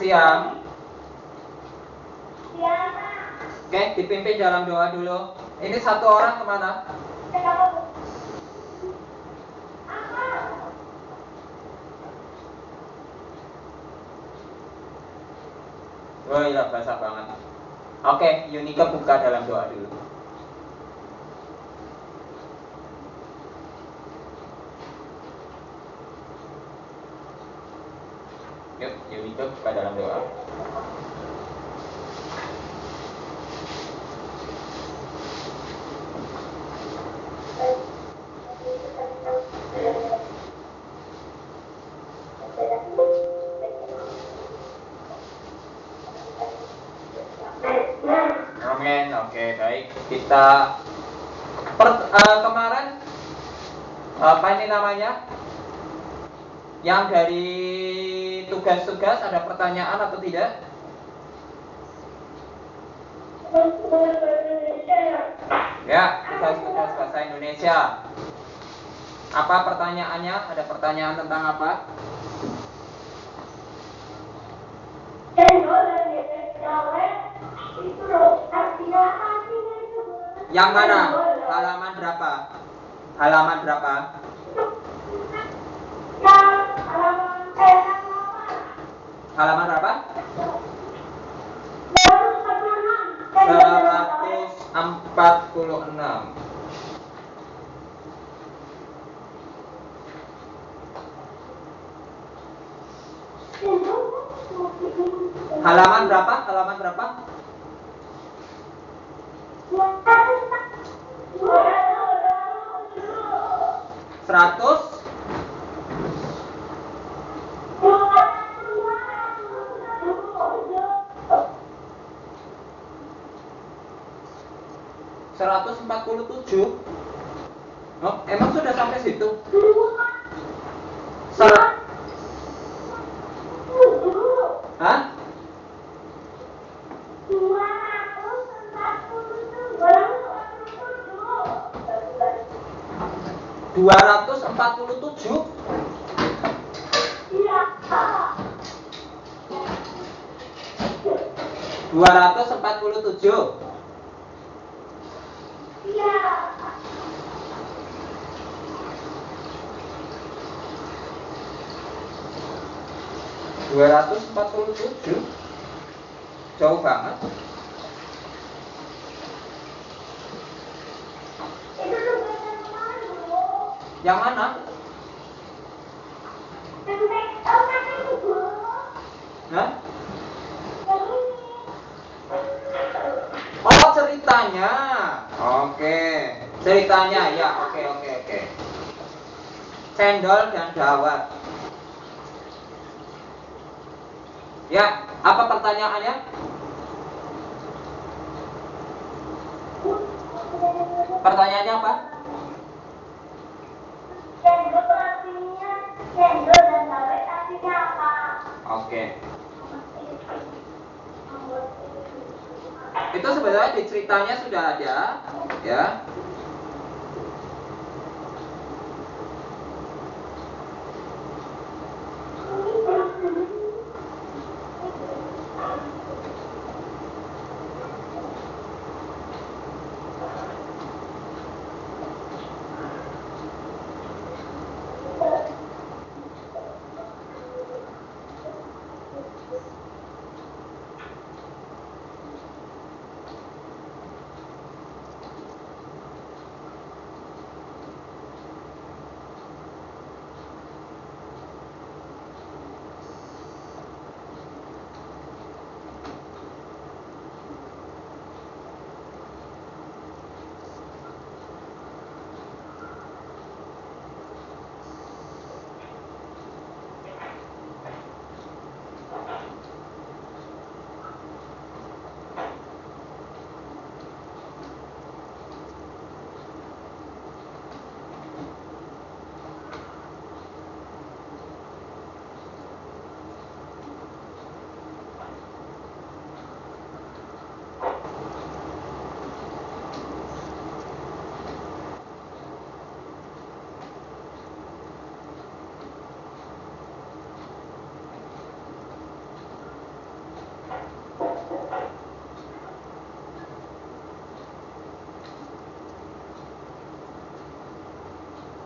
siang. Oke, dipimpin dalam doa dulu. Ini satu orang kemana? Oh iya, basah banget. Oke, Yunika buka dalam doa dulu. Yuk, Yunika buka dalam doa. Amin. Oke, baik. Kita kemarin apa ini namanya? Yang dari tugas-tugas ada pertanyaan atau tidak? Ya, tugas-tugas bahasa Indonesia. Apa pertanyaannya? Ada pertanyaan tentang apa? Yang mana? Halaman berapa? Halaman berapa? Halaman berapa? 146. Halaman berapa? Halaman berapa? 100 147. Oh, emang sudah sampai situ? Hah? 247? Iya. 247? Iya. 247? Jauh banget. Yang mana? Hah? Oh, ceritanya. Oke. Ceritanya ya, oke. Cendol dan dawet. Ya, apa pertanyaannya? Pertanyaannya apa? Cendol artinya cendol dan dawet artinya apa? Oke. Itu sebenarnya di ceritanya sudah ada, ya.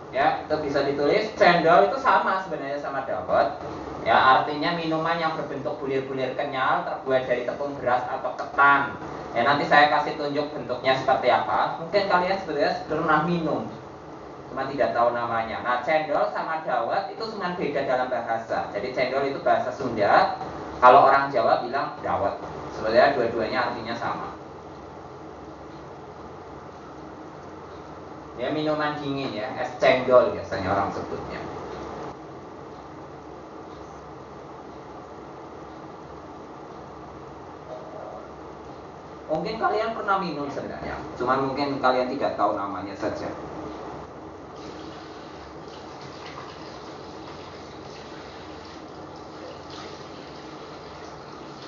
Ya, itu bisa ditulis. Cendol itu sama sebenarnya sama dawet. Ya, artinya minuman yang berbentuk bulir-bulir kenyal terbuat dari tepung beras atau ketan. Ya, nanti saya kasih tunjuk bentuknya seperti apa. Mungkin kalian sebenarnya pernah minum, cuma tidak tahu namanya. Nah, cendol sama dawet itu cuma beda dalam bahasa. Jadi cendol itu bahasa Sunda. Kalau orang Jawa bilang dawet. Sebenarnya dua-duanya artinya sama. Ya, minuman dingin ya, es cendol biasanya orang sebutnya. Mungkin kalian pernah minum sebenarnya, cuman mungkin kalian tidak tahu namanya saja.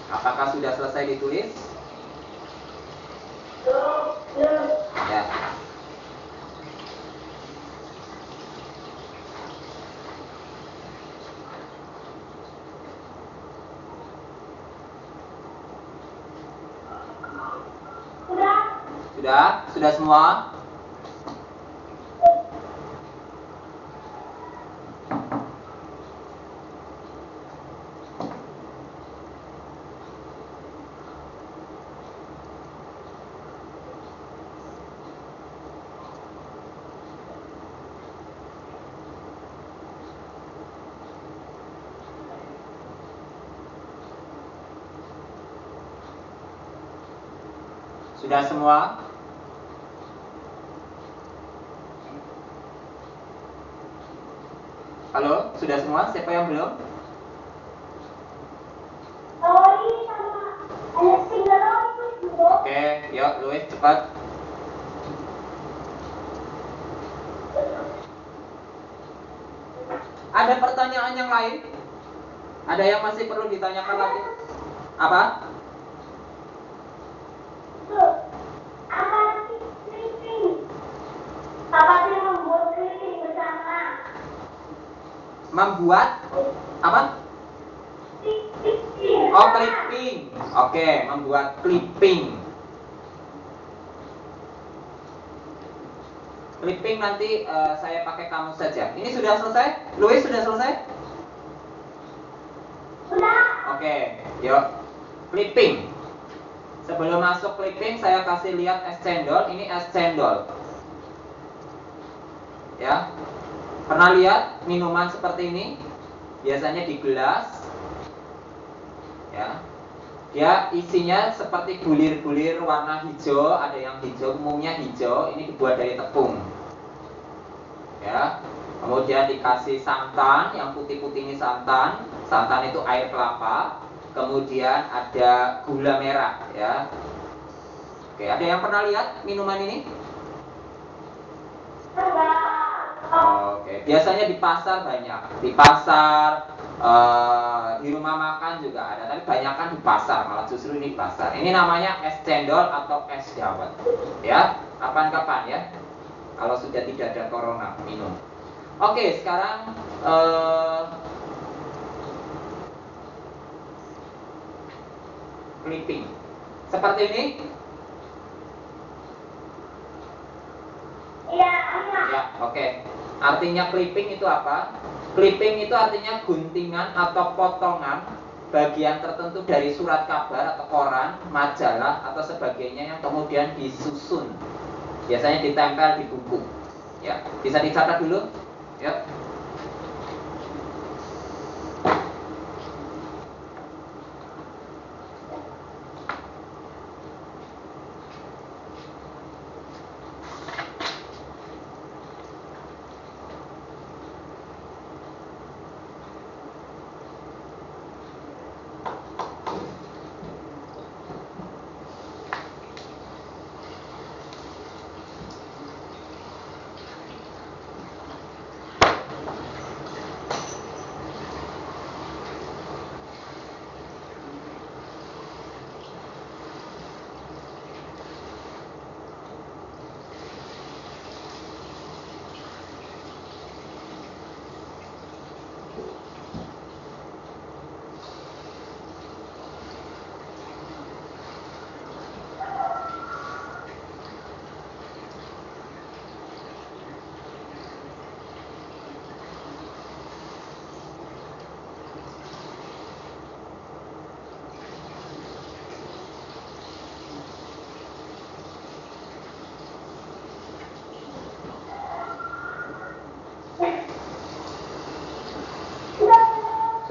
Apakah sudah selesai ditulis? Ya. Sudah semua? Sudah semua? Halo, sudah semua? Siapa yang belum? Oke, yuk Louis cepat. Ada pertanyaan yang lain? Ada yang masih perlu ditanyakan lagi? Apa? Membuat apa? Oh, clipping. Oke, membuat clipping. Clipping nanti saya pakai kamus saja. Ini sudah selesai? Louis sudah selesai? Sudah. Oke, yuk. Clipping. Sebelum masuk clipping, saya kasih lihat es cendol. Ini es cendol. Ya. Pernah lihat minuman seperti ini? Biasanya di gelas. Ya. Dia isinya seperti bulir-bulir warna hijau, ada yang hijau, umumnya hijau. Ini dibuat dari tepung. Ya. Kemudian dikasih santan, yang putih-putih ini santan. Santan itu air kelapa. Kemudian ada gula merah, ya. Oke, ada yang pernah lihat minuman ini? Oke, biasanya di pasar banyak. Di pasar, di rumah makan juga ada. Tapi banyak kan di pasar, malah justru ini pasar. Ini namanya es cendol atau es dawet. Ya, kapan-kapan ya. Kalau sudah tidak ada corona, minum. Oke, sekarang clipping. Seperti ini. Ya, oke. Artinya clipping itu apa? Clipping itu artinya guntingan atau potongan bagian tertentu dari surat kabar atau koran, majalah atau sebagainya yang kemudian disusun. Biasanya ditempel di buku. Ya, bisa dicatat dulu. Ya.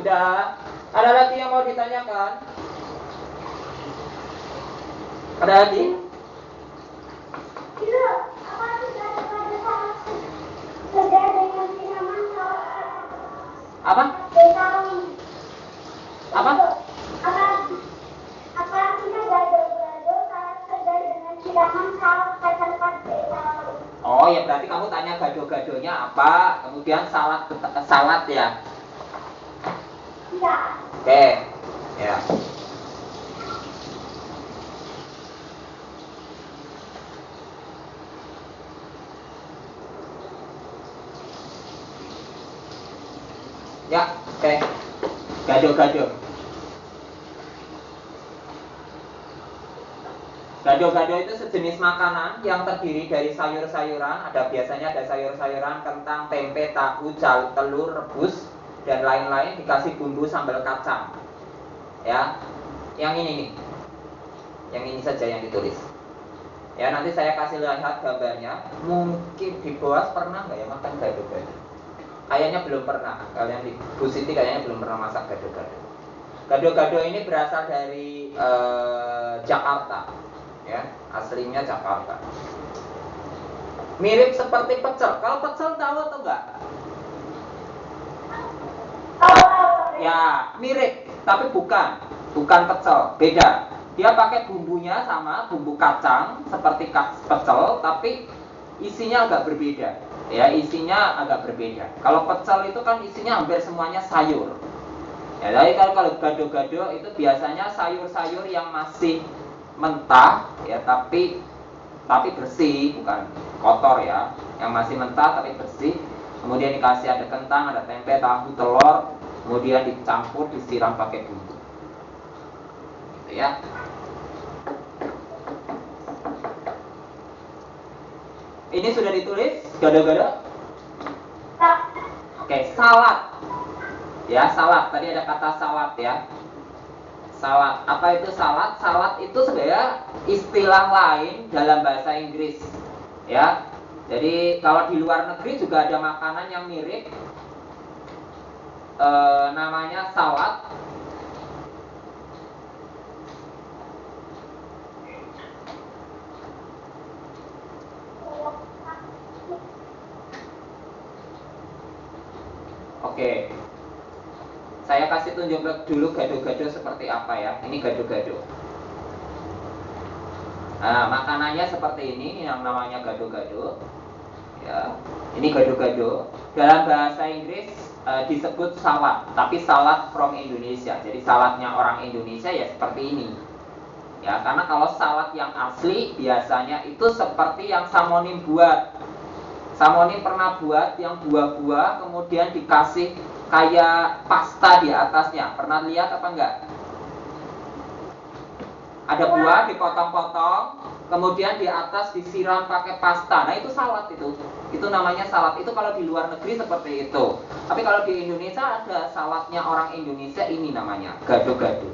Sudah. Ada lagi yang mau ditanyakan? Ada lagi? Itu apa sih gado-gado sama segar dengan siraman saus? Apa? Apa? Apa artinya gado-gado kalau segar dengan siraman saus kacang pate? Oh ya, berarti kamu tanya gado-gadonya apa, kemudian salad ya. Iya. Oke, ya. Ya, oke. Gado-gado. Gado-gado itu sejenis makanan yang terdiri dari sayur-sayuran. Biasanya ada sayur-sayuran, kentang, tempe, tahu, telur, rebus, dan lain-lain, dikasih bumbu sambal kacang. Ya, yang ini nih. Yang ini saja yang ditulis. Ya, nanti saya kasih lihat gambarnya. Mungkin di bawah pernah nggak ya makan gado-gado? Kayaknya belum pernah. Kalian di Bu Siti kayaknya belum pernah masak gado-gado. Gado-gado ini berasal dari Jakarta, ya, aslinya Jakarta. Mirip seperti pecel. Kalau pecel tahu atau enggak? Ya, mirip, tapi bukan pecel, beda. Dia pakai bumbunya sama bumbu kacang seperti pecel, tapi isinya agak berbeda. Ya, isinya agak berbeda. Kalau pecel itu kan isinya hampir semuanya sayur. Ya, jadi kalau gado-gado itu biasanya sayur-sayur yang masih mentah, ya, tapi bersih, bukan kotor ya. Yang masih mentah tapi bersih. Kemudian dikasih ada kentang, ada tempe, tahu, telur, kemudian dicampur, disiram pakai bumbu. Gitu ya. Ini sudah ditulis gado-gado? Oke, salad. Ya, salad. Tadi ada kata salad ya. Salad. Apa itu salad? Salad itu sebenarnya istilah lain dalam bahasa Inggris. Ya. Jadi kalau di luar negeri juga ada makanan yang mirip. Namanya salad. Oke. Saya kasih tunjuk dulu gado-gado seperti apa ya. Ini gado-gado. Nah, makanannya seperti ini yang namanya gado-gado. Ya. Ini gado-gado. Dalam bahasa Inggris disebut salad, tapi salad from Indonesia. Jadi saladnya orang Indonesia ya seperti ini. Ya, karena kalau salad yang asli biasanya itu seperti yang Samonim buat. Samonim pernah buat yang buah-buah kemudian dikasih kayak pasta di atasnya. Pernah lihat apa enggak? Ada buah dipotong-potong, kemudian di atas disiram pakai pasta. Nah, itu salad itu. Itu namanya salad. Itu kalau di luar negeri seperti itu. Tapi kalau di Indonesia ada saladnya orang Indonesia, ini namanya gado-gado.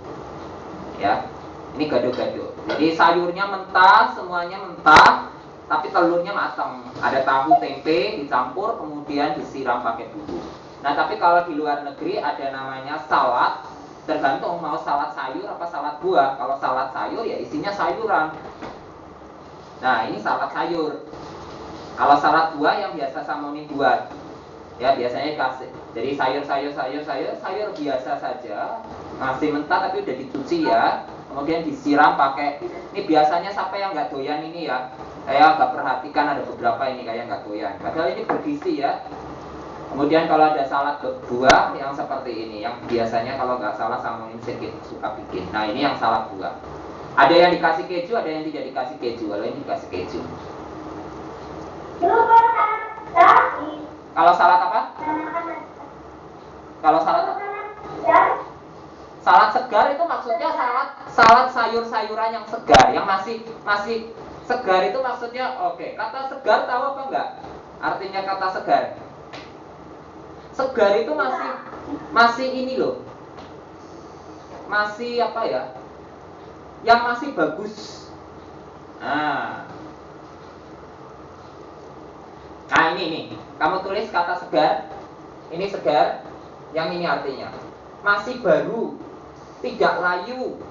Ya. Ini gado-gado. Jadi sayurnya mentah, semuanya mentah, tapi telurnya matang. Ada tahu, tempe dicampur, kemudian disiram pakai bumbu. Nah, tapi kalau di luar negeri ada namanya salad. Tergantung mau salad sayur apa salad buah. Kalau salad sayur ya isinya sayuran. Nah, ini salad sayur. Kalau salad buah yang biasa Samonim buat, ya biasanya dikasih. Jadi sayur biasa saja, masih mentah tapi udah dicuci ya. Kemudian disiram pakai. Ini biasanya siapa yang nggak doyan ini ya? Saya agak perhatikan ada beberapa ini kayak nggak doyan. Padahal ini bergizi ya. Kemudian kalau ada salad buah yang seperti ini, yang biasanya kalau nggak salah Samonim sedikit suka bikin. Nah, ini yang salad buah. Ada yang dikasih keju, ada yang tidak dikasih keju. Kalau ini dikasih keju. Kalau salad apa? Kalau salad apa? Salad segar itu maksudnya salad sayur-sayuran yang segar, yang masih segar itu maksudnya oke. Kata segar tahu apa enggak? Artinya kata segar. Segar itu masih ini loh. Masih apa ya? Yang masih bagus. Nah, ini nih. Kamu tulis kata segar. Ini segar. Yang ini artinya masih baru, tidak layu,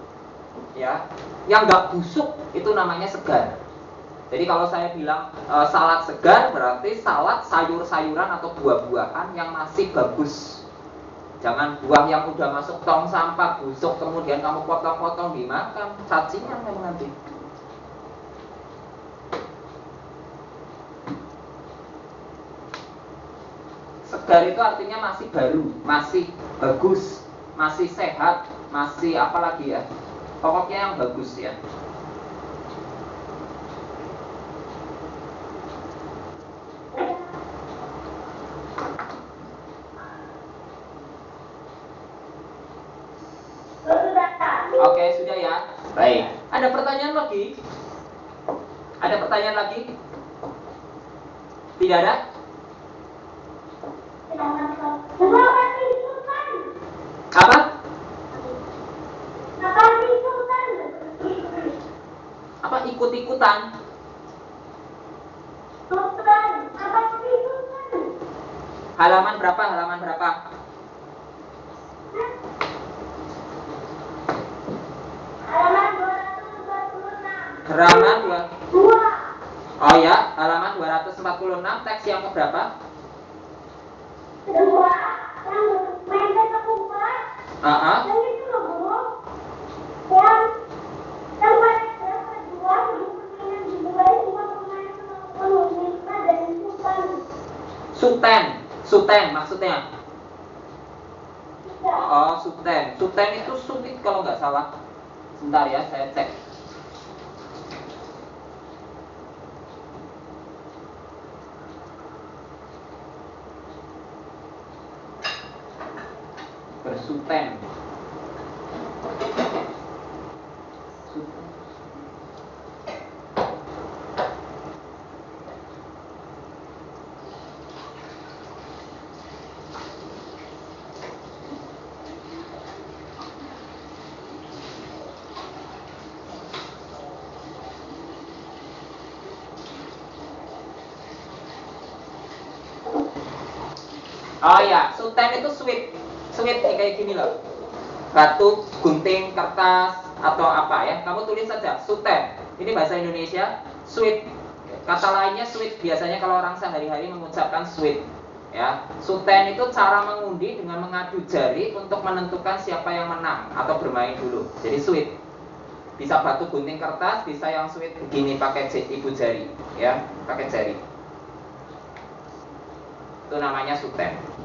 ya, yang nggak busuk, itu namanya segar. Jadi kalau saya bilang salad segar, berarti salad sayur-sayuran atau buah-buahan yang masih bagus. Jangan buah yang udah masuk tong sampah, busuk, kemudian kamu potong-potong dimakan, cacingan kamu nanti. Segar itu artinya masih baru, masih bagus, masih sehat, masih apa lagi ya? Pokoknya yang bagus ya. Oke, sudah ya. Baik. Ada pertanyaan lagi? Ada pertanyaan lagi? Tidak ada? Apa? Apa ikut-ikutan? Halaman berapa? Halaman berapa? Halaman 2. Oh ya, halaman 246, teks yang keberapa? Kedua, yang mainnya keempat. Yang itu loh, Bu. Yang kedua, yang kedua itu pemain penulisnya dan Suten maksudnya. Tidak. Oh, Suten itu sulit kalau nggak salah. Sebentar ya, saya cek. Bersuten. Oh ya, Suten itu sweet nih, kayak gini loh. Batu, gunting, kertas, atau apa ya. Kamu tulis saja, Suten. Ini bahasa Indonesia, sweet. Kata lainnya sweet, biasanya kalau orang sehari-hari mengucapkan sweet. Ya, Suten itu cara mengundi dengan mengadu jari untuk menentukan siapa yang menang atau bermain dulu. Jadi sweet. Bisa batu, gunting, kertas, bisa yang sweet begini pakai ibu jari, ya, pakai jari. Itu namanya Suten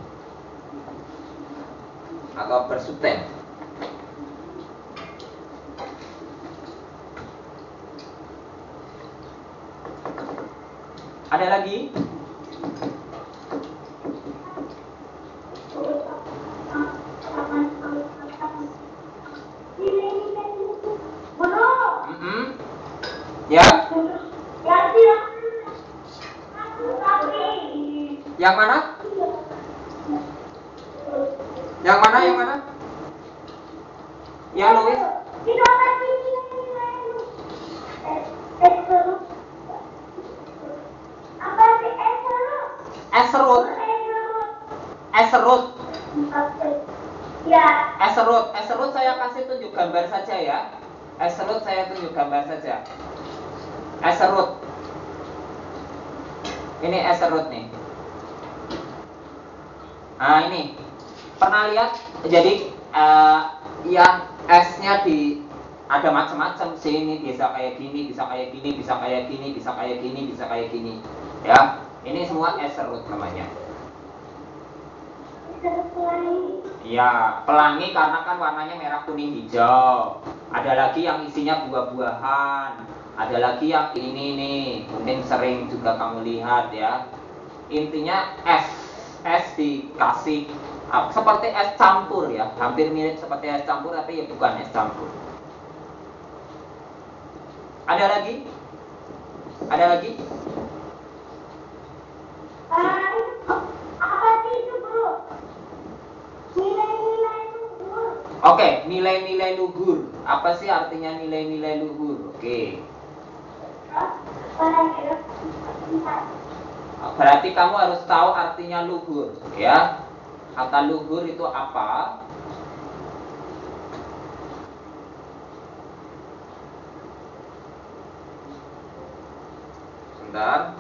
atau bersuten. Ada lagi? Ya? Yang mana? Yang mana? Yang mana? Yang Louis? Eserut. Eserut saya kasih tunjuk gambar saja ya. Eserut saya tunjuk gambar saja. Eserut. Ini eserut nih. Nah ini. Pernah lihat? Jadi yang S-nya di ada macam-macam. Sini bisa kayak gini, bisa kayak gini, bisa kayak gini, bisa kayak gini, bisa kayak gini. Ya, ini semua eserut namanya. Ya, pelangi karena kan warnanya merah, kuning, hijau. Ada lagi yang isinya buah-buahan. Ada lagi yang ini nih, mungkin sering juga kamu lihat ya. Intinya es dikasih seperti es campur ya, hampir mirip seperti es campur tapi ya bukan es campur. Ada lagi? Ada lagi? Apa sih itu, Bro? Nilai-nilai luhur. Oke, nilai-nilai luhur. Apa sih artinya nilai-nilai luhur? Oke. Berarti kamu harus tahu artinya luhur, ya. Kata luhur itu apa? Bentar.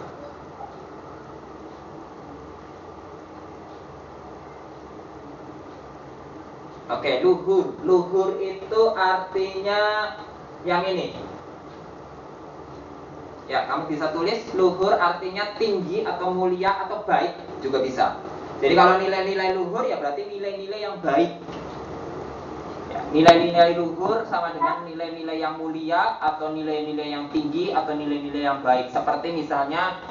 Oke, luhur. Luhur itu artinya yang ini. Ya, kamu bisa tulis luhur artinya tinggi atau mulia atau baik juga bisa. Jadi kalau nilai-nilai luhur ya berarti nilai-nilai yang baik. Ya, nilai-nilai luhur sama dengan nilai-nilai yang mulia atau nilai-nilai yang tinggi atau nilai-nilai yang baik. Seperti misalnya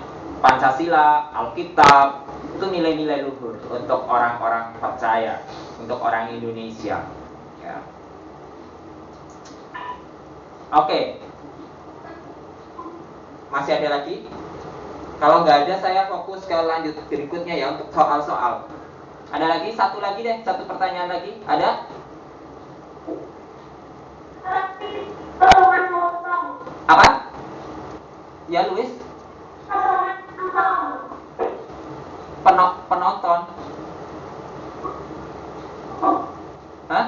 Pancasila, Alkitab, itu nilai-nilai luhur untuk orang-orang percaya, untuk orang Indonesia. Ya. Oke. Masih ada lagi? Kalau nggak ada, saya fokus ke lanjut berikutnya ya untuk soal-soal. Ada lagi? Satu lagi deh, satu pertanyaan lagi. Ada? Apa? Ya, Luis? Penonton? Hah?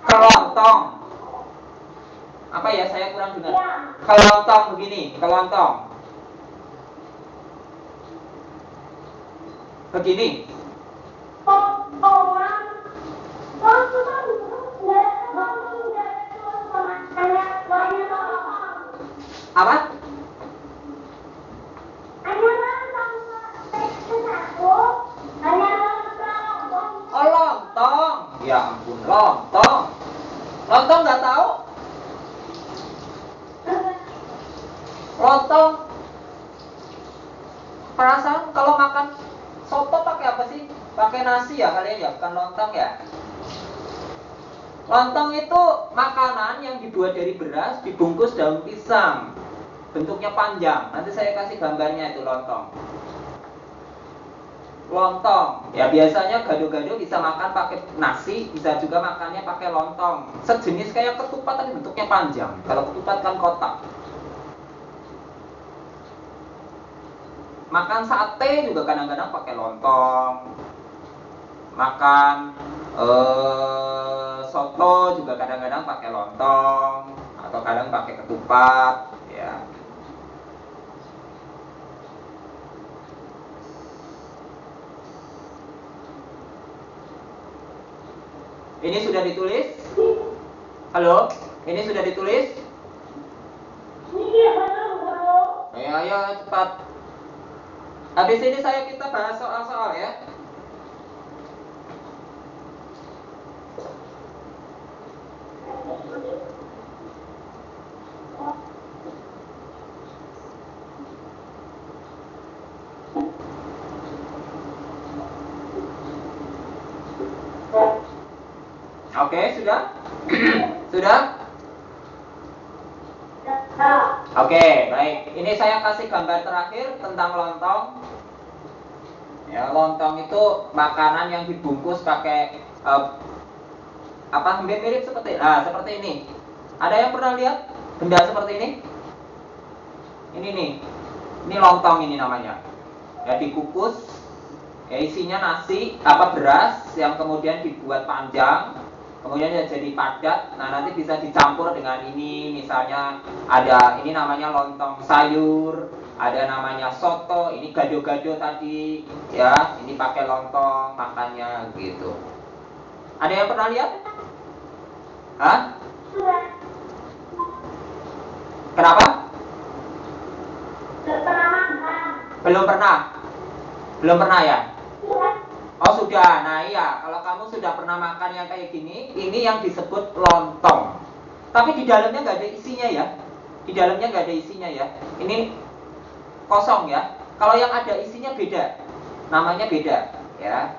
Kelontong. Apa ya? Saya kurang dengar. Kelontong begini, kelontong. Begini. Apa? Oh, lontong. Ya ampun, lontong. Lontong nggak tahu? Lontong. Perasaan kalau makan soto pakai apa sih? Pakai nasi ya kalian ya, bukan lontong ya. Lontong itu makanan yang dibuat dari beras, dibungkus daun pisang. Bentuknya panjang. Nanti saya kasih gambarnya itu lontong. Lontong. Ya biasanya gado-gado bisa makan pakai nasi, bisa juga makannya pakai lontong. Sejenis kayak ketupat tapi bentuknya panjang. Kalau ketupat kan kotak. Makan sate juga kadang-kadang pakai lontong. Makan soto juga kadang-kadang pakai lontong atau kadang pakai ketupat, ya. Ini sudah ditulis? Halo? Ini sudah ditulis? Ayo cepat. Habis ini kita bahas soal-soal ya. Oke, sudah? Sudah? Oke, baik. Ini saya kasih gambar terakhir tentang lontong. Ya, lontong itu makanan yang dibungkus pakai hampir mirip seperti ini. Ada yang pernah lihat benda seperti ini? Ini nih. Ini lontong ini namanya. Ya, dikukus. Ya, isinya nasi, beras yang kemudian dibuat panjang. Kemudian jadi padat. Nah, nanti bisa dicampur dengan ini. Misalnya ada ini namanya lontong sayur, ada namanya soto, ini gado-gado tadi, ya. Ini pakai lontong makannya gitu. Ada yang pernah lihat? Hah? Kenapa? Belum pernah. Belum pernah ya? Oh sudah, nah iya, kalau kamu sudah pernah makan yang kayak gini, ini yang disebut lontong. Tapi di dalamnya nggak ada isinya ya. Di dalamnya nggak ada isinya ya. Ini kosong ya. Kalau yang ada isinya beda, namanya beda ya.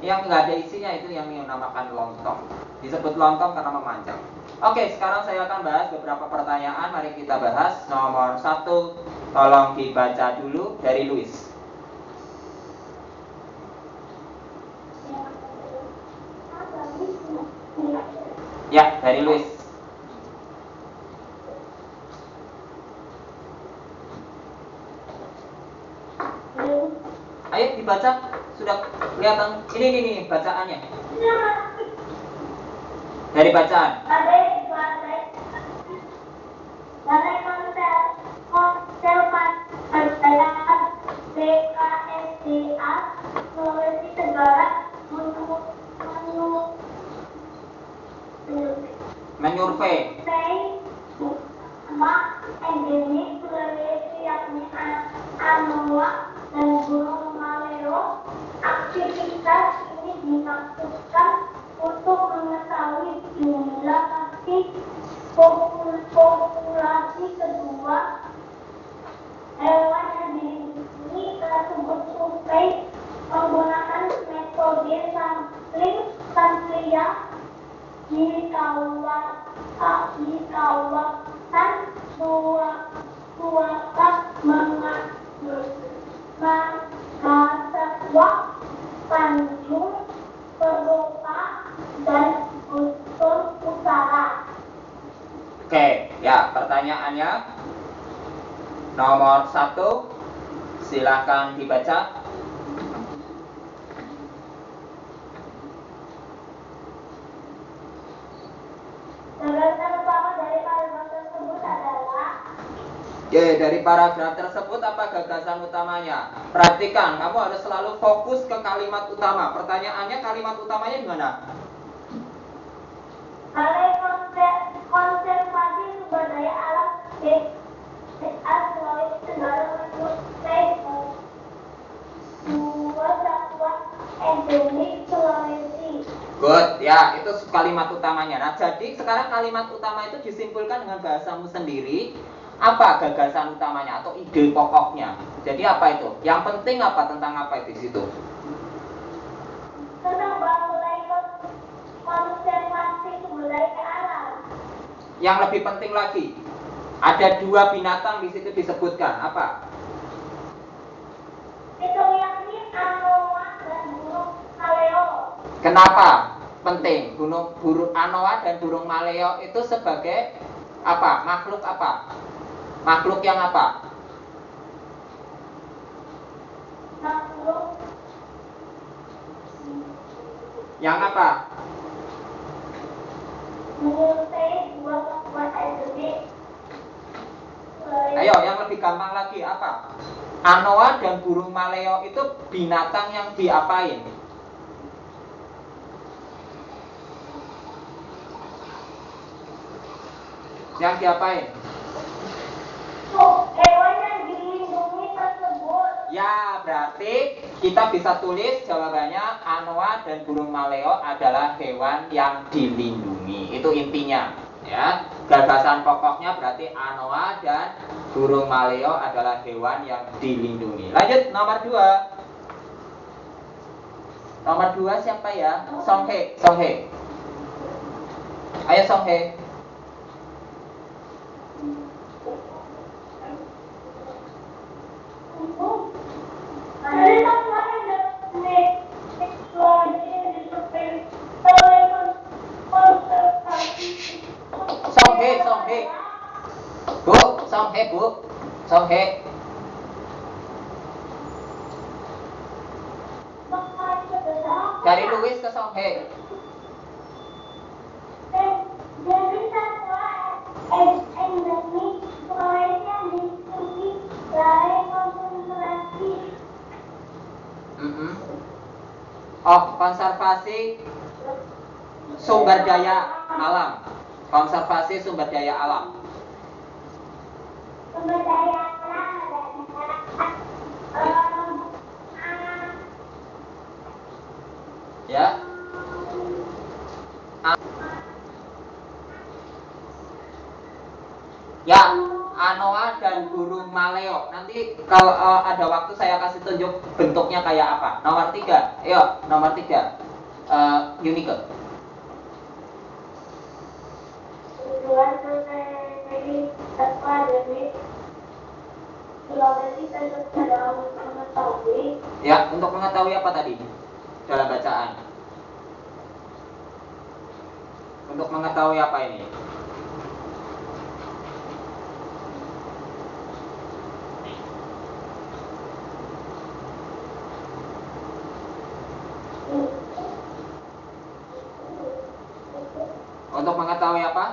Yang nggak ada isinya itu yang dinamakan lontong. Disebut lontong karena memanjang. Oke, sekarang saya akan bahas beberapa pertanyaan. Mari kita bahas. Nomor 1, tolong dibaca dulu dari Luis. Ya, dari Luis. Ayo dibaca. Sudah kelihatan. Ini bacaannya. Dari bacaan. Balai Konservasi BKSDA Sulawesi Tenggara Menyurvei mak endemik Sulawesi yakni anoa dan burung maleo. Aktivitas ini dimaksudkan untuk mengetahui jumlah pasti populasi kedua hewan yang dilindungi tersebut. Survei menggunakan metode sampling di kawasan Suaka Makassar, Tanjung Peroka, dan Buton Utara. Oke, ya pertanyaannya nomor 1, silakan dibaca. Gagasan utama dari paragraf tersebut adalah. Oke, dari paragraf tersebut apa gagasan utamanya? Perhatikan, kamu harus selalu fokus ke kalimat utama. Pertanyaannya kalimat utamanya gimana? Balai Konservasi Sumber Daya Alam BKSDA Sulawesi Tenggara menyurvei dua satwa endemik Sulawesi. Good, ya itu kalimat utamanya. Nah, jadi sekarang kalimat utama itu disimpulkan dengan bahasamu sendiri. Apa gagasan utamanya atau ide pokoknya? Jadi apa itu? Yang penting apa tentang apa itu di situ? Tentang Balai Konservasi Sumber Daya Alam. Yang lebih penting lagi, ada 2 binatang di situ disebutkan. Apa? Itu yakni anoa dan burung maleo. Kenapa penting? Burung anoa dan burung maleo itu sebagai apa? Makhluk apa? Makhluk yang apa? Makhluk Yang apa? menyurvei dua satwa endemik Sulawesi. Ayo, yang lebih gampang lagi apa? Anoa dan burung maleo itu binatang yang diapain? Yang diapain? Hewan yang dilindungi tersebut. Ya, berarti kita bisa tulis jawabannya anoa dan burung maleo adalah hewan yang dilindungi. Itu intinya, ya. Gagasan pokoknya berarti anoa dan burung maleo adalah hewan yang dilindungi. Lanjut nomor 2. Nomor 2 siapa ya? Songhe. Ayo Songhe. Dari satwa endemik Sulawesi yang disurvei oleh konservasi. Songhe. Bu. Songhe. Dari Louis ke Songhe. Dari satwa endemik Sulawesi yang disurvei Balai Konservasi. Oh, konservasi sumber daya alam. Konservasi sumber daya alam. Sumber daya alam Ya. Ya, anoa dan burung maleo. Nanti kalau ada waktu saya kasih tunjuk bentuknya kayak apa. Nomor 3. Ayo, nomor 3. Unike. tujuan strategi satwa endemik Sulawesi tentunya dalam mengetahui. Ya, untuk mengetahui apa tadi dalam bacaan? Untuk mengetahui apa ini? Untuk mengetahui apa?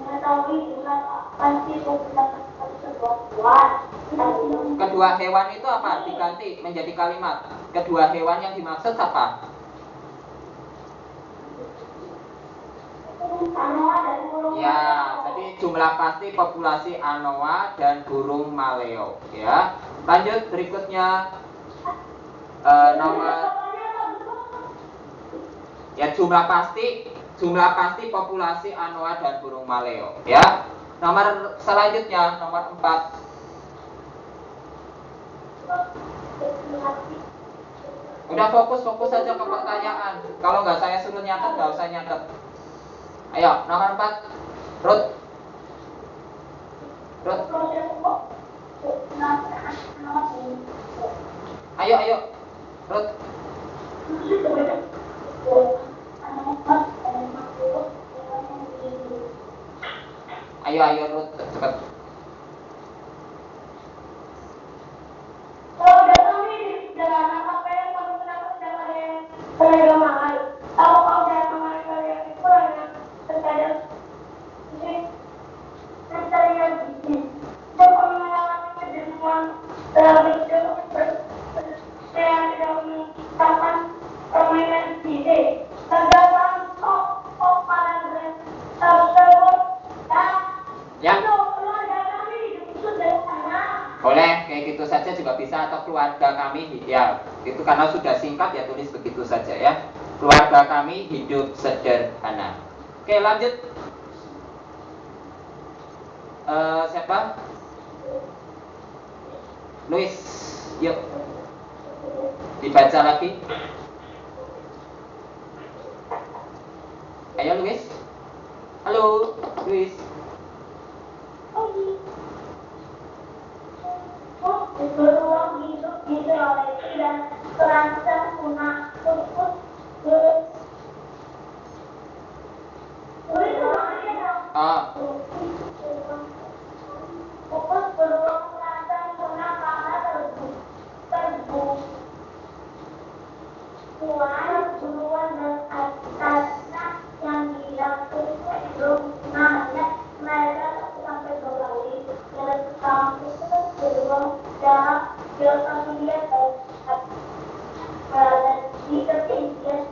Mengetahui jumlah pasti populasi sebuah hewan. Kedua hewan itu apa? Diganti menjadi kalimat. Kedua hewan yang dimaksud apa? Anoa dan burung Ya, maleo. jadi jumlah pasti populasi anoa dan burung maleo. Ya, lanjut berikutnya. Nomor ya jumlah pasti populasi anoa dan burung maleo. Ya, nomor selanjutnya nomor 4. Udah fokus saja ke pertanyaan. Kalau nggak saya suruh nyatet, nggak usah nyatet. Ayo, nomor 4. Ruth. Ayo. Ruth. Ayo Ruth, cepat. Kalau datang di jalan apa yang kamu kenapa sedang ada yang tenaga mahal? Kalau kau datang kalian itu hanya terkadang ini mencari bisnis. Dan kamu mengalami kejenuhan dalam hidup yang tidak menciptakan permainan ide. Terdapat pada brand tersebut dan Ya. keluarga kami hidup sederhana. Boleh, kayak gitu saja juga bisa, atau keluarga kami ya, itu karena sudah singkat ya tulis begitu saja ya. Keluarga kami hidup sederhana. Oke, lanjut. Siapa? Luis. Yuk. Dibaca lagi. Ayo Luis. Halo, Luis. Berulang hidup di Sulawesi dan terancam punah. Ah, Fokus berulang terancam punah karena terbunuhan dan atasnya yang dilakukan belum hanya mereka sampai berlari dan kampus beruang dalam filsafat dia berada di ketinggian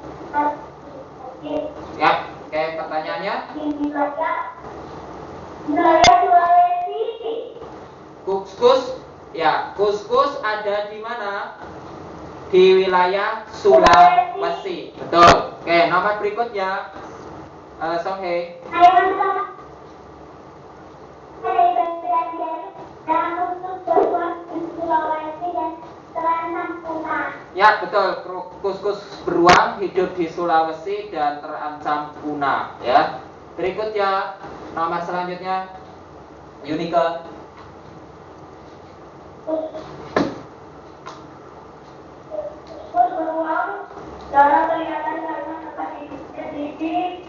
ya. Oke, pertanyaannya. di wilayah Sulawesi. Kuskus ada di mana? Di wilayah Sulawesi. Betul. Oke, nomor berikutnya. Song Hei. Hewan sama dalam khusus beruang di Sulawesi dan terancam punah. Ya, betul. Kuskus beruang hidup di Sulawesi dan terancam punah. Ya. Berikutnya, nomor selanjutnya, Unika. Kuskus beruang darah kelihatan karena tempat dididik.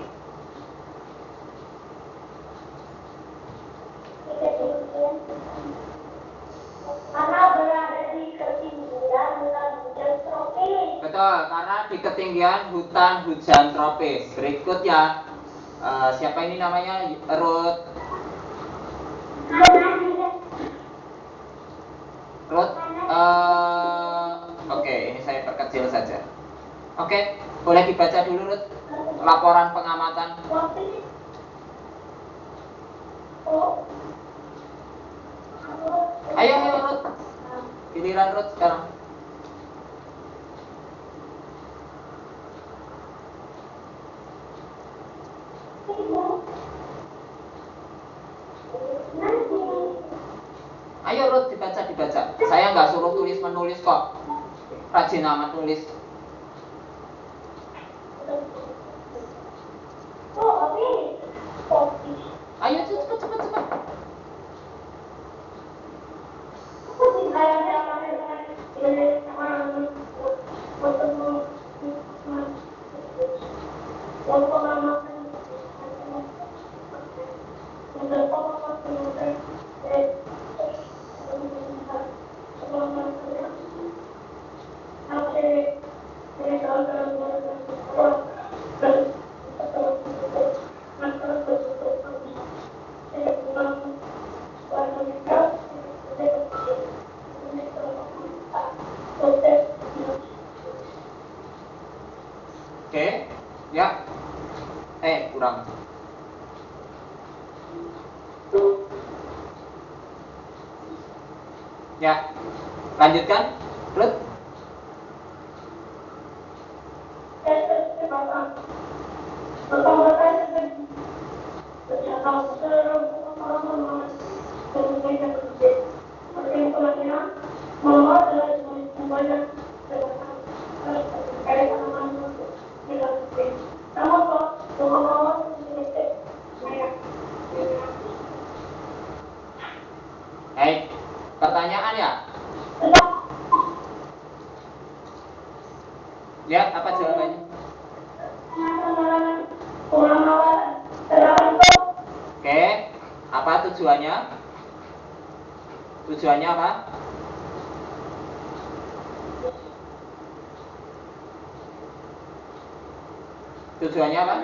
Karena berada di ketinggian hujan tropis. Betul, karena di ketinggian hutan hujan tropis. Berikutnya, siapa ini namanya? Ruth. Ruth. Oke, ini saya perkecil saja. Oke, boleh dibaca dulu Ruth. Laporan pengamatan. Ayo Ruth. Giliran Ruth sekarang. Ayo Ruth, dibaca. Saya nggak suruh tulis menulis kok. Rajin amat tulis. Ayo cepat. Oke. Ya. Kurang. Ya. Lanjutkan. Ruth. Pertanyaan ya? Ya, apa jawabannya? Oke, apa tujuannya? Tujuannya apa? Tujuannya apa?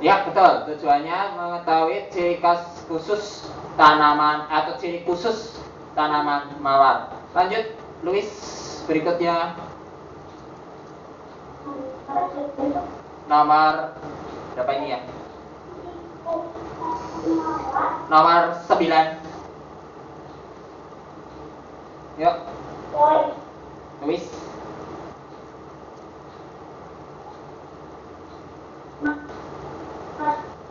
Ya, betul. Tujuannya mengetahui ciri khas khusus tanaman atau ciri khusus tanaman mawar. Lanjut, Luis, berikutnya. Nomor berapa ini ya? Nomor 9. Yuk, Luis.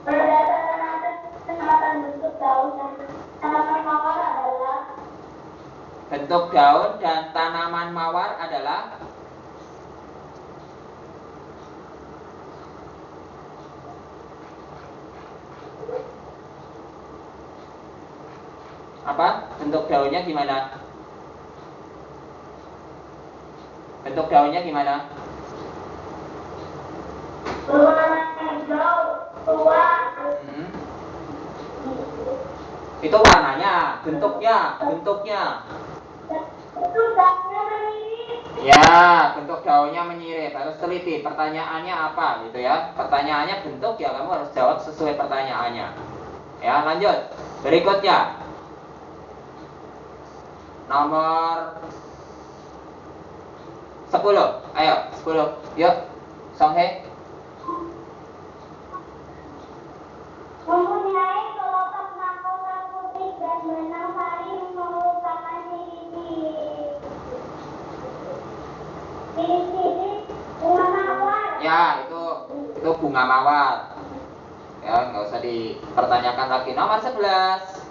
Berdasarkan atas pengamatan bentuk daun dan tanaman mawar adalah Bentuk daun dan tanaman mawar adalah apa? Bentuk daunnya gimana? Bentuk daunnya gimana? berwarna hijau tua. Itu warnanya, bentuknya. Itu daunnya bermirip. Ya, bentuk daunnya menyirip. Harus teliti. Pertanyaannya apa gitu ya? Pertanyaannya bentuk ya, kamu harus jawab sesuai pertanyaannya. Ya, lanjut. Berikutnya. Nomor 10. Ayo, 10. Yuk. Songhe. Mempunyai kelopak mahkota putih dan benang sari merupakan ciri-ciri bunga mawar. Ya, itu bunga mawar. Ya, nggak usah dipertanyakan lagi. Nomor 11.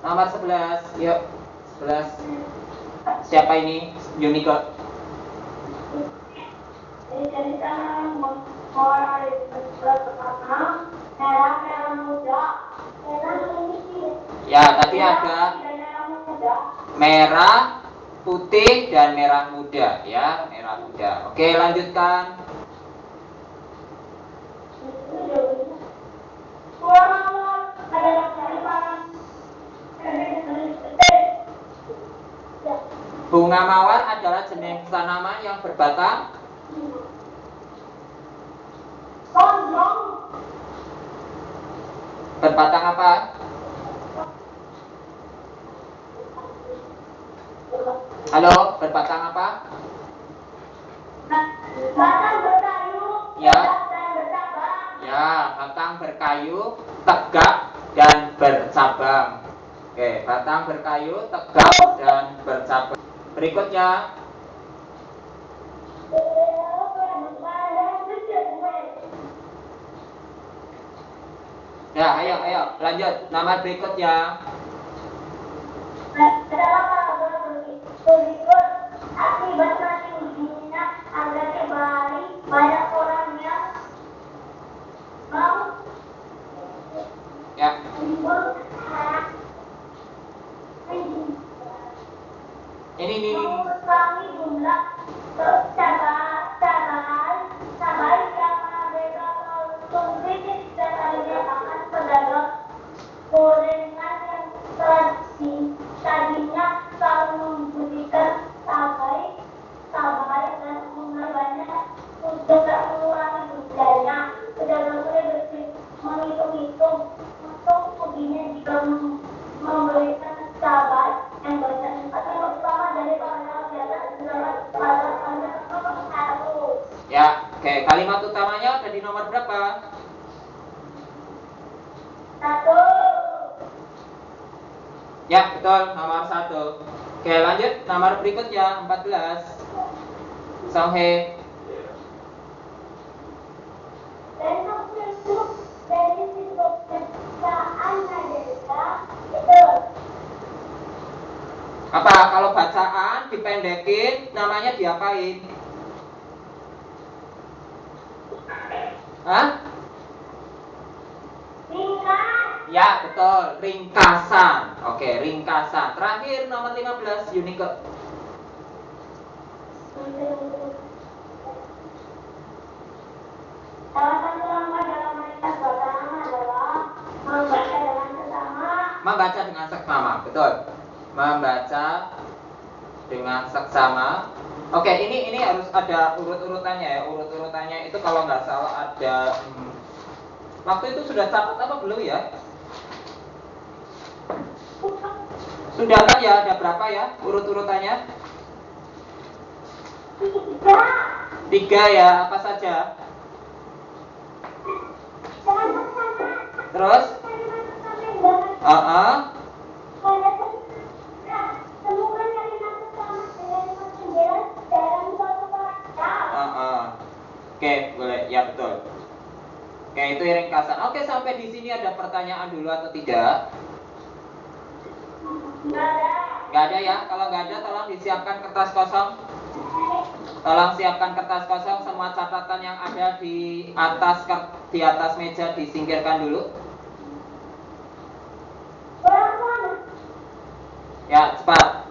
Nomor 11. Yuk. 11. Siapa ini? Yuniko. Jadi cerita mawar itu pertama merah muda. Ya, tadi ada merah, putih, dan merah muda. Ya, merah muda. Oke, lanjutkan. Bunga mawar adalah jenis tanaman yang berbatang berbatang apa? Halo, berbatang apa? Batang berkayu, Ya. dan bercabang. Ya, batang berkayu, tegak, dan bercabang. Oke, batang berkayu, tegak, dan bercabang. Berikutnya. Ya, ayo, lanjut. Nama berikutnya. Adalah parabola berikut akibat masih minat agar kembali banyak orang yang mau Ya. Ini. mengurangi jumlah cabai yang mereka konsumsi dan menyediakan pedagang gorengan yang tadinya selalu memberikan cabai dan bunga banyak untuk mengurangi jumlahnya. Pedagang mulai menghitung-hitung untuk ruginya jika memberikan cabai yang banyak. Atau utama dari apa? 1. Ya, betul, nomor 1. Oke, lanjut nomor berikutnya 14. Songhe. Bentuk dari simbol bacaan adalah itu. Apa? Kalau bacaan dipendekin namanya diapain? Hah? Ringkas. Ya, betul, ringkasan. Oke, ringkasan. Terakhir nomor 15, Yunike. Salah satu langkah dalam meringkas bacaan adalah membaca dengan seksama. Membaca dengan seksama, betul. Membaca dengan seksama. Oke, ini harus ada urut-urutannya ya. Urut-urutannya itu kalau nggak salah ada waktu itu sudah catat apa belum ya? Sudah kan ya, ada berapa ya urut-urutannya? 3 ya, apa saja? Terus? Temukan kalimat bersama dengan penjelasan dalam suatu paragraf. Oke, boleh. Ya, betul. Oke, itu ringkasan. Oke, sampai di sini ada pertanyaan dulu atau tidak? Nggak ada ya? Kalau nggak ada, tolong disiapkan kertas kosong. Tolong siapkan kertas kosong. Semua catatan yang ada di atas meja disingkirkan dulu. Ya, cepat.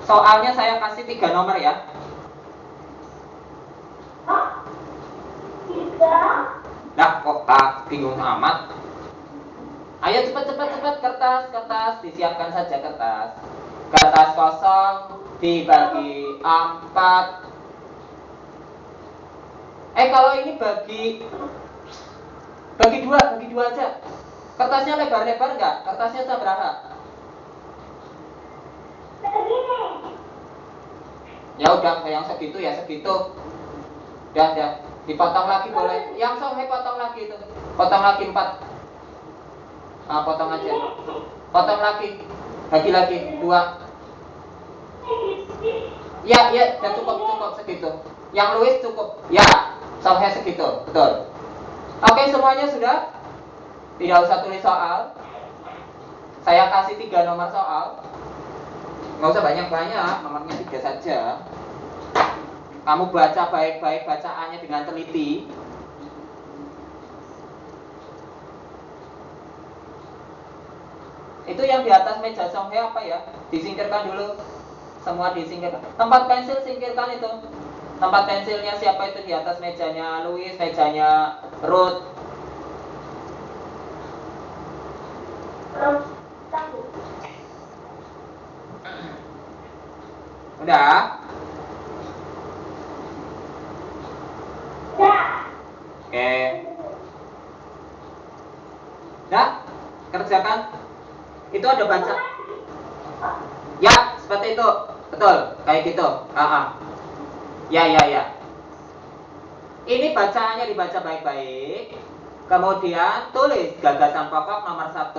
Soalnya saya kasih 3 nomor ya. 3. Nah, kok bingung amat. Ayo cepat kertas disiapkan saja kertas. Kertas kosong dibagi 4. Kalau ini bagi 2 aja. Kertasnya lebar-lebar enggak? Kertasnya seberapa? Begini. Ya udah, yang segitu ya segitu. Udah. Dipotong lagi boleh. Yang Songhe potong lagi itu. Potong lagi 4. Potong aja. Potong lagi. Bagi lagi 2. Ya, udah cukup segitu. Yang Louis cukup. Ya, Songhe segitu. Betul. Oke, semuanya sudah? Tidak usah tulis soal. Saya kasih 3 nomor soal. Nggak usah banyak-banyak, nomornya 3 saja. Kamu baca baik-baik bacaannya dengan teliti. Itu yang di atas meja Songhe apa ya? Disingkirkan dulu. Semua disingkirkan. Tempat pensil singkirkan itu. Tempat pensilnya siapa itu di atas mejanya Louis, mejanya Ruth. Udah? Oke. Udah? Kerjakan. Itu ada baca. Ya, seperti itu. Betul, kayak gitu. Ya. Ini bacaannya dibaca baik-baik. Kemudian tulis gagasan pokok nomor 1.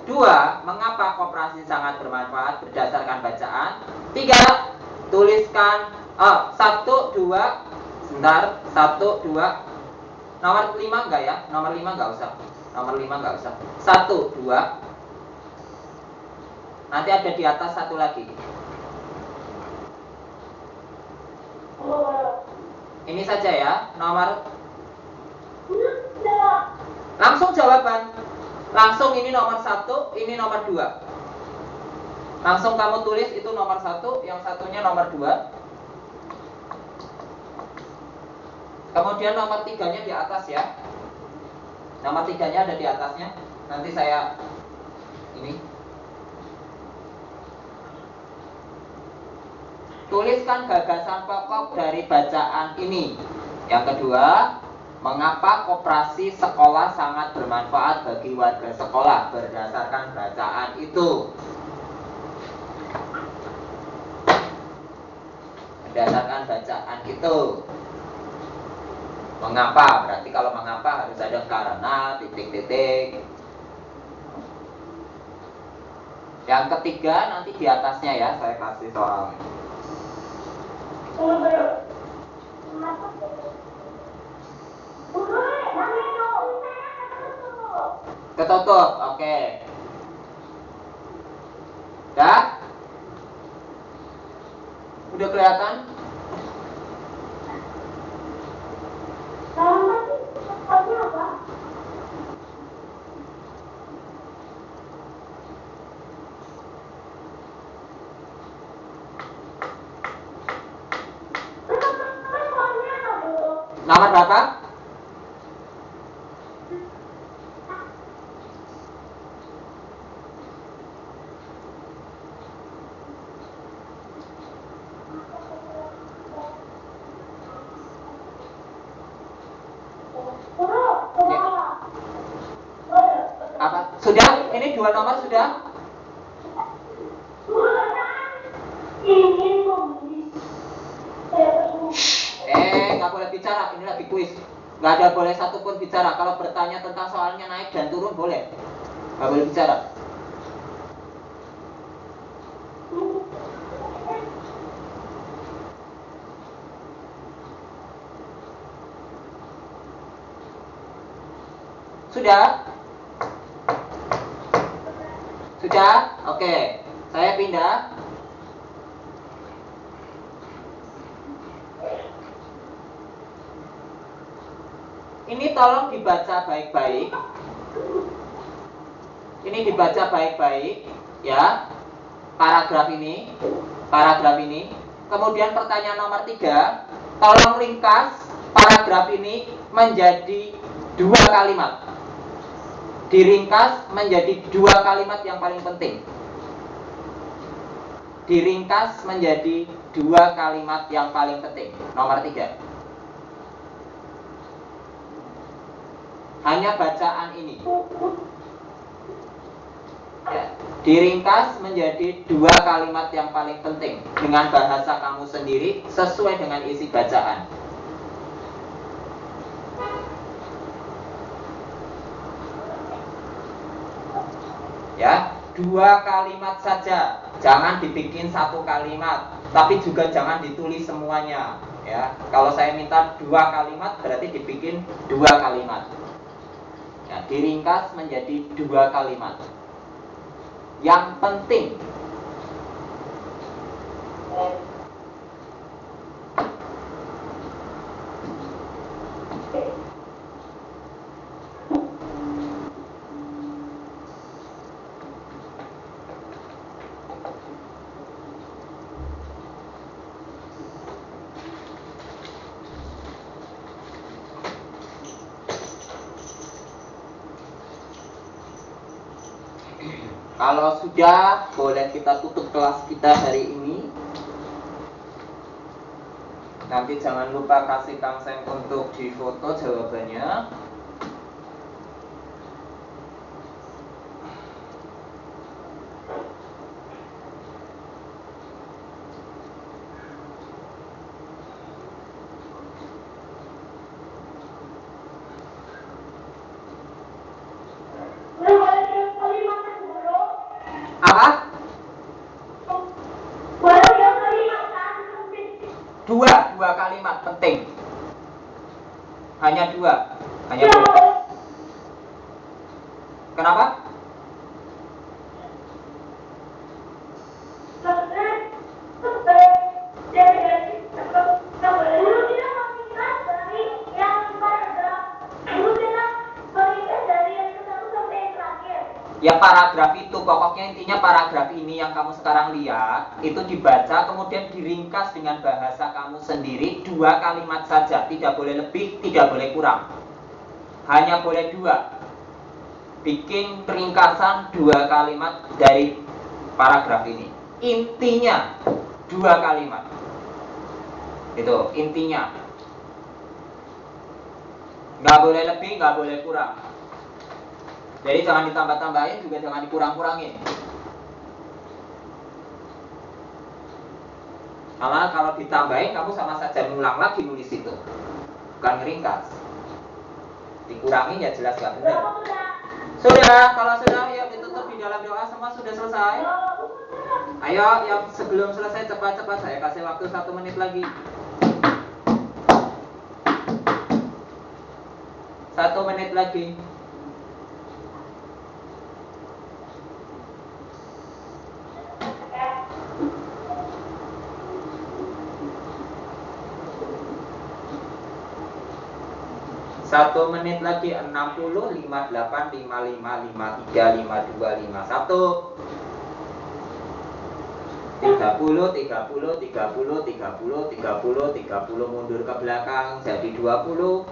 2. Mengapa koperasi sangat bermanfaat berdasarkan bacaan. 3. Tuliskan 1, 2. Sebentar, 1, 2. Nomor 5 enggak ya? Nomor 5 enggak usah. Nomor 5 enggak usah. 1, 2. Nanti ada di atas 1 lagi. Ini saja ya. Nomor langsung jawaban. Langsung ini nomor 1, ini nomor 2. Langsung kamu tulis itu nomor 1, yang satunya nomor 2. Kemudian nomor 3-nya di atas ya. Nomor 3-nya ada di atasnya. Nanti saya ini tuliskan gagasan pokok dari bacaan ini. Yang kedua, mengapa koperasi sekolah sangat bermanfaat bagi warga sekolah berdasarkan bacaan itu. berdasarkan bacaan itu. Mengapa? Berarti kalau mengapa harus ada karena titik-titik. Yang ketiga nanti di atasnya ya, saya kasih soalnya. Ketutup, oke. Ya? Udah kelihatan? Nomor berapa? Apa? Sudah? Ini 2 nomor sudah? Nggak boleh bicara, ini lagi kuis. Nggak ada boleh satupun bicara. Kalau bertanya tentang soalnya naik dan turun boleh. Nggak boleh bicara. Sudah? Sudah? Oke. Saya pindah. Ini tolong dibaca baik-baik. Ini dibaca baik-baik ya. Paragraf ini. Kemudian pertanyaan nomor 3, tolong ringkas paragraf ini menjadi 2 kalimat. Diringkas menjadi 2 kalimat yang paling penting. Diringkas menjadi 2 kalimat yang paling penting. Nomor 3. Hanya bacaan ini ya, diringkas menjadi 2 kalimat yang paling penting dengan bahasa kamu sendiri sesuai dengan isi bacaan. Ya, 2 kalimat saja, jangan dibikin 1 kalimat, tapi juga jangan ditulis semuanya ya. Kalau saya minta 2 kalimat berarti dibikin 2 kalimat ya, diringkas menjadi 2 kalimat yang penting. Kalau sudah, boleh kita tutup kelas kita hari ini. Nanti jangan lupa kasih Kang Seng untuk difoto jawabannya. Apa? 2 kalimat penting. Hanya 2. Hanya 2. Kenapa? Ya paragraf itu, pokoknya intinya paragraf ini yang kamu sekarang lihat itu dibaca kemudian diringkas dengan bahasa kamu sendiri 2 kalimat saja, tidak boleh lebih, tidak boleh kurang. Hanya boleh 2. Bikin ringkasan 2 kalimat dari paragraf ini. Intinya 2 kalimat. Itu intinya. Nggak boleh lebih, nggak boleh kurang. Jadi jangan ditambah-tambahin, juga jangan dikurang-kurangin. Karena kalau ditambahin kamu sama saja ngulang lagi nulis itu, bukan ngeringkas. Dikurangin ya jelas gak benar. Sudah, kalau sudah ya ditutup di dalam doa. Semua sudah selesai. Ayo, yang sebelum selesai cepat-cepat, saya kasih waktu 1 menit lagi. 1 menit lagi. Satu menit lagi. 60, 58, 55, 53, 52, 51. 30, 30, 30, 30, 30, 30 mundur ke belakang jadi 20.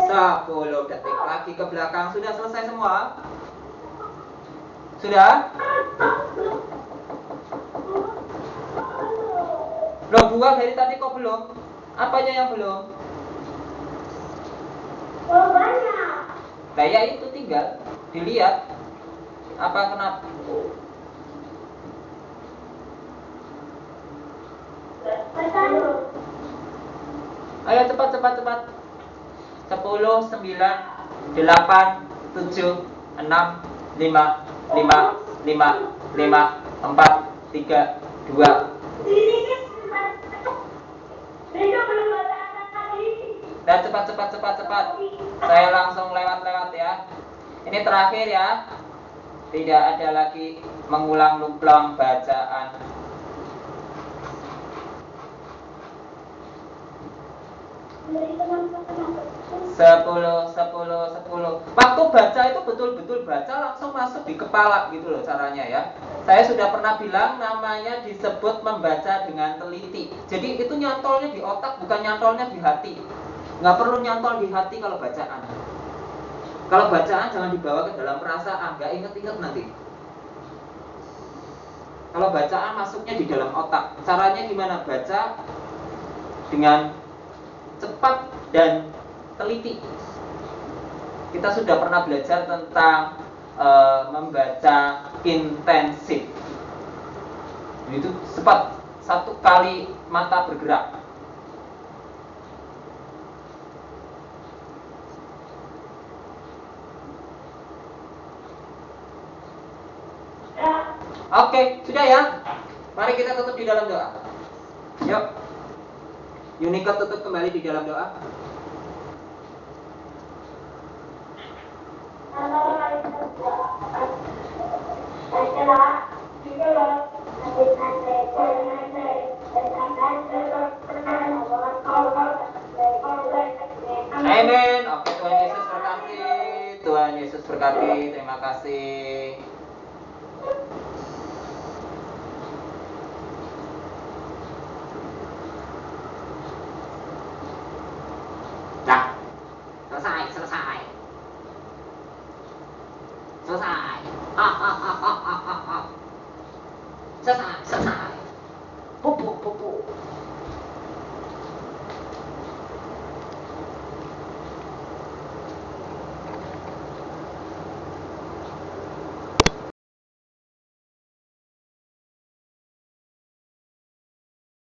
10 detik lagi ke belakang. Sudah selesai semua? Sudah? Loh, buang dari tadi kok belum? Apanya yang belum? banyak. Nah ya itu tinggal dilihat. Apa kenapa? Ayo cepat cepat cepat. 10, 9, 8, 7, 6, 5, 5, 5, 4, 3, 2. Dan cepat cepat cepat cepat. Saya langsung lewat ya. Ini terakhir ya. Tidak ada lagi mengulang lumplang bacaan. Sepuluh. Waktu baca itu betul-betul baca langsung masuk di kepala gitu loh caranya ya. Saya sudah pernah bilang namanya disebut membaca dengan teliti. Jadi itu nyantolnya di otak bukan nyantolnya di hati. Nggak perlu nyantol di hati kalau bacaan. Kalau bacaan jangan dibawa ke dalam perasaan, nggak inget-inget nanti. Kalau bacaan masuknya di dalam otak. Caranya gimana? Baca dengan cepat dan teliti. Kita sudah pernah belajar tentang membaca intensif. Itu cepat, 1 kali mata bergerak. Oke, sudah ya. Mari kita tutup di dalam doa. Yuk. Unicode tutup kembali di dalam doa. Amin. Oke, Tuhan Yesus berkati. Tuhan Yesus berkati. Terima kasih.